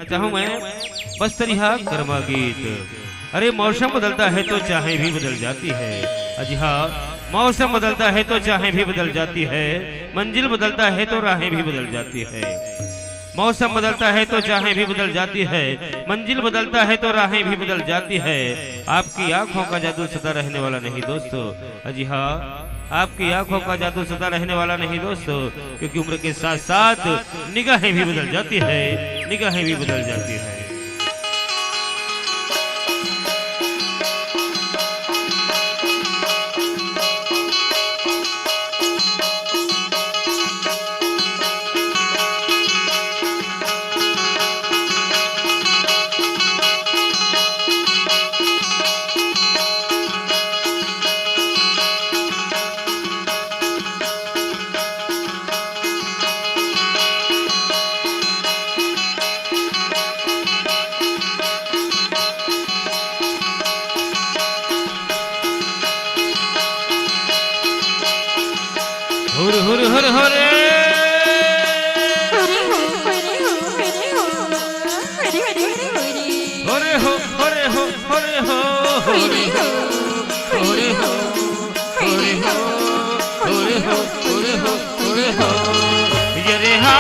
चाहूं मैं बस तरिहा कर्मा गीत। अरे मौसम बदलता है तो चाहे भी बदल जाती है। अजी हाँ, मौसम बदलता है तो चाहे भी बदल जाती है, मंजिल बदलता है तो राहें भी बदल जाती है। मौसम बदलता है तो चाहे भी बदल जाती है, मंजिल बदलता है तो राहें भी बदल जाती है। आपकी आंखों का जादू सदा रहने वाला नहीं दोस्तों। अजी हाँ, आपकी आंखों का जादू सदा रहने वाला नहीं दोस्तों, क्योंकि उम्र के साथ साथ निगाहें भी बदल जाती है, निगाहें भी बदल जाती है। हुर हुर हुर हुरे हुरे हो हुरे हो हुरे हो हुरे हो हुरे हो हुरे हो हुरे हो हुरे हो हुरे हो ये हा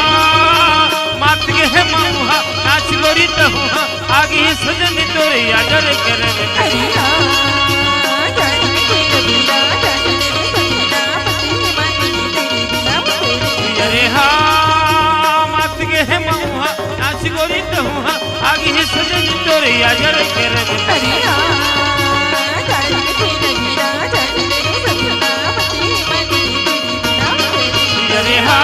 मात के है मऊहा नाच गोरी तहुहा आगे सजन तोरे यादर करे हरि हा गोरी तो हुआ आगे ही सजन तोरे याजर कर हरि हा जाने के नगीरा जाने सजना पति मनी बिना हरि हा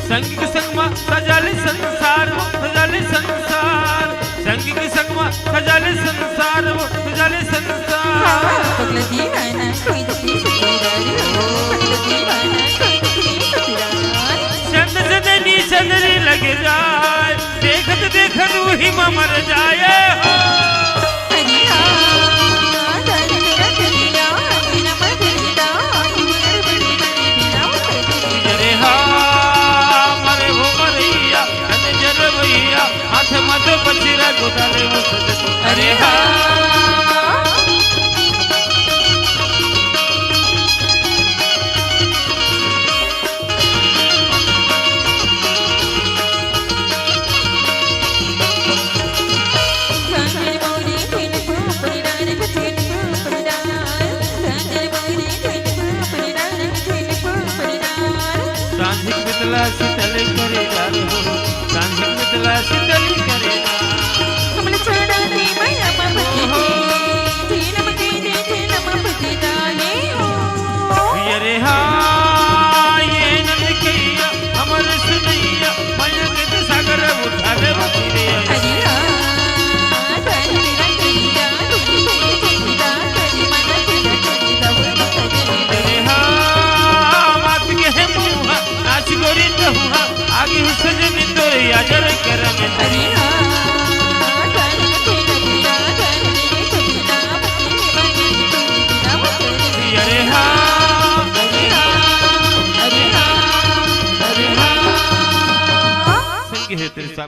संग के संग में सजाले संसार सजाले संसार संग के संग में सजाले संसार वो सजाले संसार पगला दीवाना कोई तो दीवाना कोई तो चंद चंदनी चंदनी लग जाए देखत देखत वही मर जाए हरि हा जाने मेरा चलिया बिना मदरिया मेरे बड़ी बड़ी बिना हरि हा मरे वो मरिया कने जर भैया हाथ मत पचिरा गोदाले वो सज अरे हा